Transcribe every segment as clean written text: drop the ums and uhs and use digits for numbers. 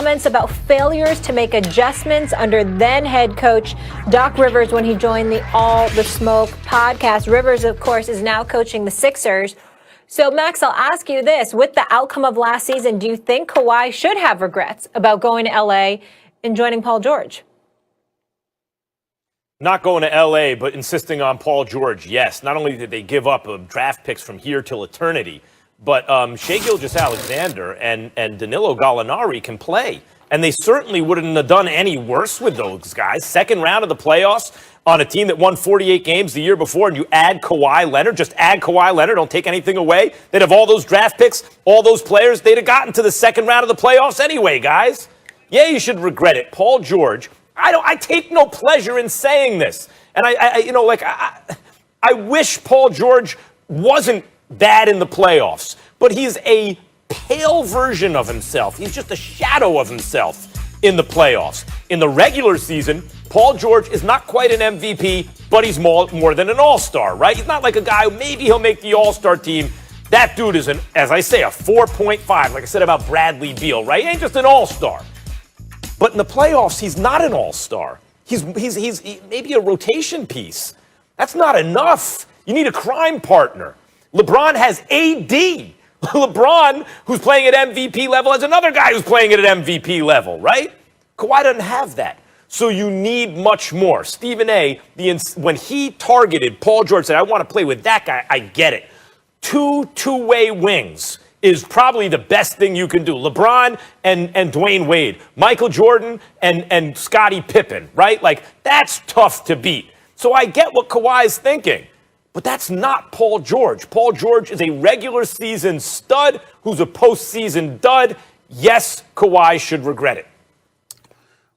comments about failures to make adjustments under then head coach Doc Rivers when he joined the All the Smoke podcast. Rivers, of course, is now coaching the Sixers. So, Max, I'll ask you this. With the outcome of last season, do you think Kawhi should have regrets about going to L.A. and joining Paul George? Not going to L.A., but insisting on Paul George, yes. Not only did they give up draft picks from here till eternity, but Shai Gilgeous-Alexander and Danilo Gallinari can play. And they certainly wouldn't have done any worse with those guys. Second round of the playoffs on a team that won 48 games the year before, and you add Kawhi Leonard, just add Kawhi Leonard, don't take anything away. They'd have all those draft picks, all those players. They'd have gotten to the second round of the playoffs anyway, guys. Yeah, you should regret it. Paul George, I take no pleasure in saying this. And I wish Paul George wasn't bad in the playoffs, but he's a pale version of himself. He's just a shadow of himself in the playoffs. In the regular season, Paul George is not quite an MVP, but he's more than an all-star, right? He's not like a guy who maybe he'll make the all-star team. That dude is, as I say, a 4.5, like I said about Bradley Beal, right? He ain't just an all-star. But in the playoffs, he's not an all-star. He's maybe a rotation piece. That's not enough. You need a crime partner. LeBron has AD. LeBron, who's playing at MVP level, has another guy who's playing at an MVP level, right? Kawhi doesn't have that. So you need much more. Stephen A, when he targeted Paul George, said, I want to play with that guy, I get it. Two-way wings is probably the best thing you can do. LeBron and Dwayne Wade, Michael Jordan and Scottie Pippen, right? Like, that's tough to beat. So I get what Kawhi's thinking, but that's not Paul George. Paul George is a regular season stud who's a postseason dud. Yes, Kawhi should regret it.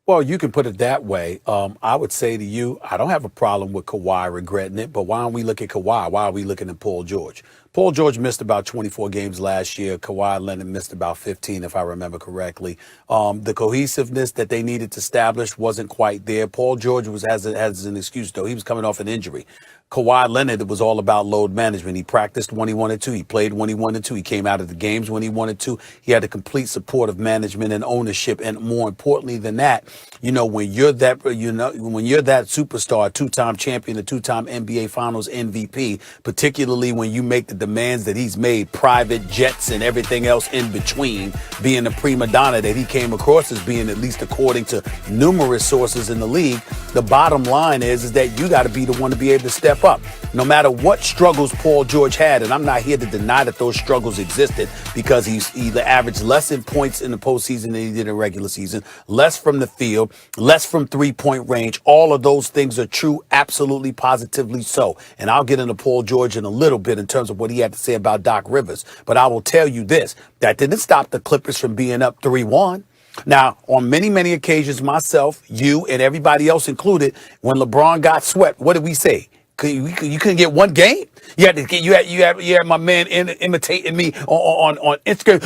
Well, you can put it that way. I would say to you, I don't have a problem with Kawhi regretting it, but why don't we look at Kawhi? Why are we looking at Paul George? Paul George missed about 24 games last year. Kawhi Leonard missed about 15, if I remember correctly. The cohesiveness that they needed to establish wasn't quite there. Paul George has an excuse, though. He was coming off an injury. Kawhi Leonard, it was all about load management. He practiced when he wanted to. He played when he wanted to. He came out of the games when he wanted to. He had the complete support of management and ownership. And more importantly than that, when you're that superstar, two-time champion, a two-time NBA Finals MVP, particularly when you make the demands that he's made, private jets and everything else in between, being a prima donna that he came across as being, at least according to numerous sources in the league, the bottom line is that you got to be the one to be able to step up. No matter what struggles Paul George had, and I'm not here to deny that those struggles existed, because he's either averaged less in points in the postseason than he did in regular season, less from the field, less from three-point range. All of those things are true, absolutely, positively so. And I'll get into Paul George in a little bit in terms of what he had to say about Doc Rivers. But I will tell you this, that didn't stop the Clippers from being up 3-1. Now, on many, many occasions, myself, you, and everybody else included, when LeBron got swept, what did we say? You couldn't get one game. You had my man imitating me on Instagram.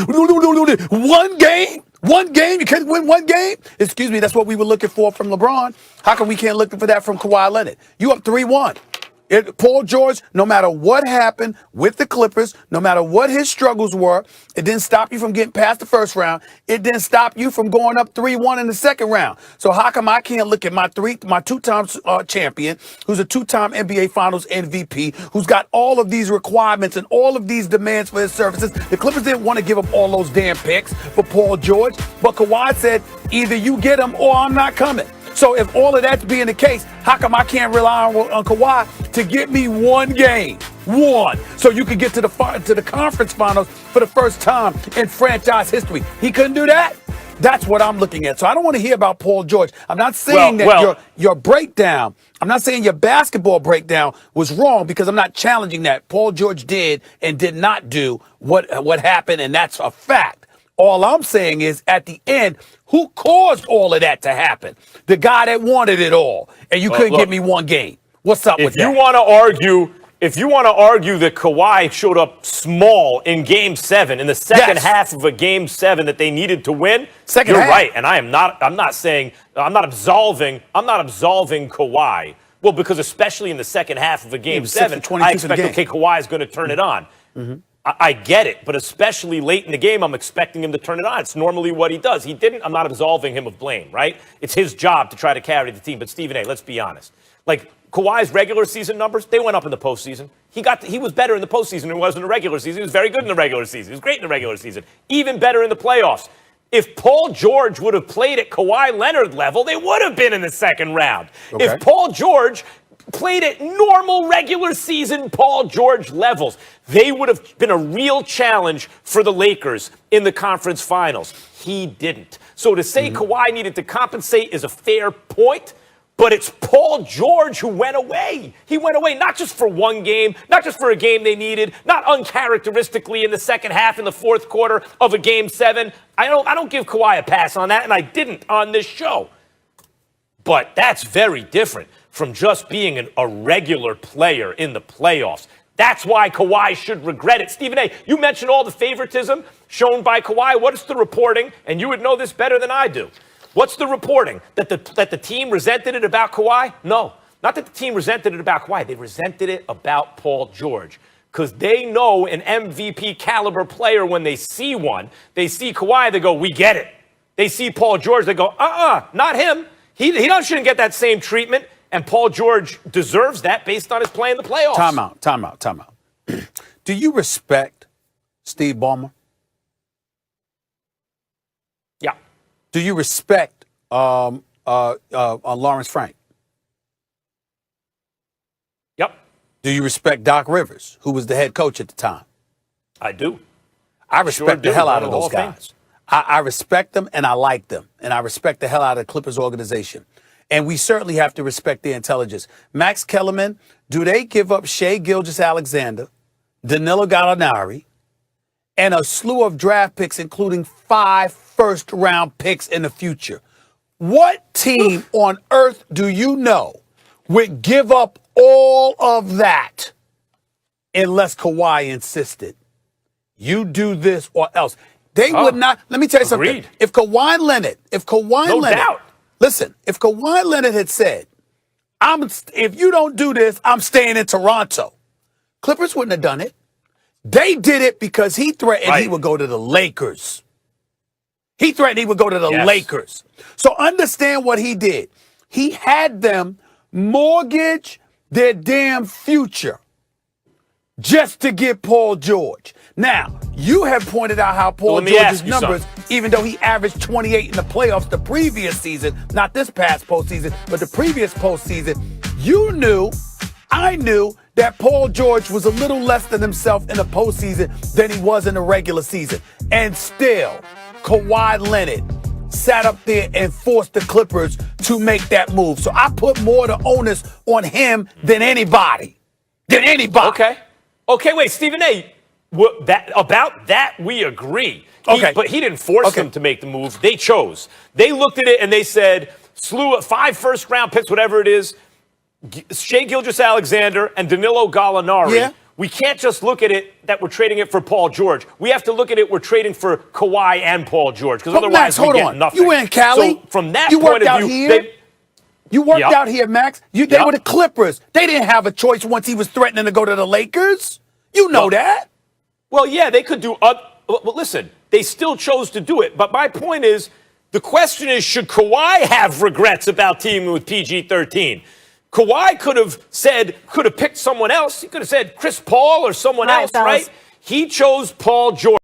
One game. You couldn't win one game. Excuse me. That's what we were looking for from LeBron. How come we can't look for that from Kawhi Leonard? You up 3-1. Paul George, no matter what happened with the Clippers, no matter what his struggles were, it didn't stop you from getting past the first round. It didn't stop you from going up 3-1 in the second round. So how come I can't look at my two-time champion, who's a two-time NBA Finals MVP, who's got all of these requirements and all of these demands for his services? The Clippers didn't want to give up all those damn picks for Paul George, but Kawhi said, either you get him or I'm not coming. So if all of that's being the case, how come I can't rely on Kawhi to get me one game? One. So you could get to the conference finals for the first time in franchise history. He couldn't do that? That's what I'm looking at. So I don't want to hear about Paul George. I'm not saying your breakdown, I'm not saying your basketball breakdown was wrong, because I'm not challenging that. Paul George did and did not do what happened, and that's a fact. All I'm saying is, at the end, who caused all of that to happen? The guy that wanted it all, and you couldn't give me one game. What's up with that? If you want to argue that Kawhi showed up small in Game 7, in the second half of a Game 7 that they needed to win, you're right. And I'm not absolving Kawhi. Well, because especially in the second half of a Game 7, I expect, Kawhi is going to turn it on. Mm-hmm. I get it, but especially late in the game, I'm expecting him to turn it on. It's normally what he does. He didn't. I'm not absolving him of blame, right? It's his job to try to carry the team. But Stephen A., let's be honest. Like Kawhi's regular season numbers, they went up in the postseason. He was better in the postseason than he was in the regular season. He was very good in the regular season. He was great in the regular season. Even better in the playoffs. If Paul George would have played at Kawhi Leonard level, they would have been in the second round. Okay. If Paul George played at normal regular season Paul George levels, they would have been a real challenge for the Lakers in the conference finals. He didn't. So to say Kawhi needed to compensate is a fair point, but it's Paul George who went away. He went away not just for one game, not just for a game they needed, not uncharacteristically in the second half in the fourth quarter of a Game 7. I don't give Kawhi a pass on that, and I didn't on this show. But that's very different from just being a regular player in the playoffs. That's why Kawhi should regret it. Stephen A., you mentioned all the favoritism shown by Kawhi. What is the reporting? And you would know this better than I do. What's the reporting? That the team resented it about Kawhi? No, not that the team resented it about Kawhi. They resented it about Paul George. Because they know an MVP caliber player, when they see one, they see Kawhi, they go, we get it. They see Paul George, they go, not him. He shouldn't get that same treatment. And Paul George deserves that based on his play in the playoffs. Time out. Do you respect Steve Ballmer? Yeah. Do you respect Lawrence Frank? Yep. Do you respect Doc Rivers, who was the head coach at the time? I do. I respect the hell out of those guys. I respect them and I like them. And I respect the hell out of the Clippers organization. And we certainly have to respect their intelligence. Max Kellerman, do they give up Shai Gilgeous-Alexander, Danilo Gallinari, and a slew of draft picks, including 5 first-round picks in the future? What team on earth do you know would give up all of that unless Kawhi insisted? You do this or else. They would not. Let me tell you something. If Kawhi Leonard, listen, if Kawhi Leonard had said, if you don't do this, I'm staying in Toronto, Clippers wouldn't have done it. They did it because he threatened he would go to the Lakers. He threatened he would go to the Lakers. So understand what he did. He had them mortgage their damn future just to get Paul George. Now, you have pointed out how Paul George's numbers, even though he averaged 28 in the playoffs the previous season, not this past postseason, but the previous postseason, I knew that Paul George was a little less than himself in the postseason than he was in the regular season. And still, Kawhi Leonard sat up there and forced the Clippers to make that move. So I put more of the onus on him than anybody. Okay, wait, Stephen A., about that, we agree. But he didn't force them to make the move. They chose. They looked at it and they said, slew of 5 first-round picks, whatever it is, Shai Gilgeous-Alexander and Danilo Gallinari. Yeah. We can't just look at it that we're trading it for Paul George. We have to look at it we're trading for Kawhi and Paul George, because otherwise we get nothing. You were in Cali. So from that point of view, you worked out here, Max. They were the Clippers. They didn't have a choice once he was threatening to go to the Lakers. You know that. Well, yeah, they could do listen, they still chose to do it. But my point is, the question is, should Kawhi have regrets about teaming with PG-13? Kawhi could have picked someone else. He could have said Chris Paul or someone else, right? He chose Paul George.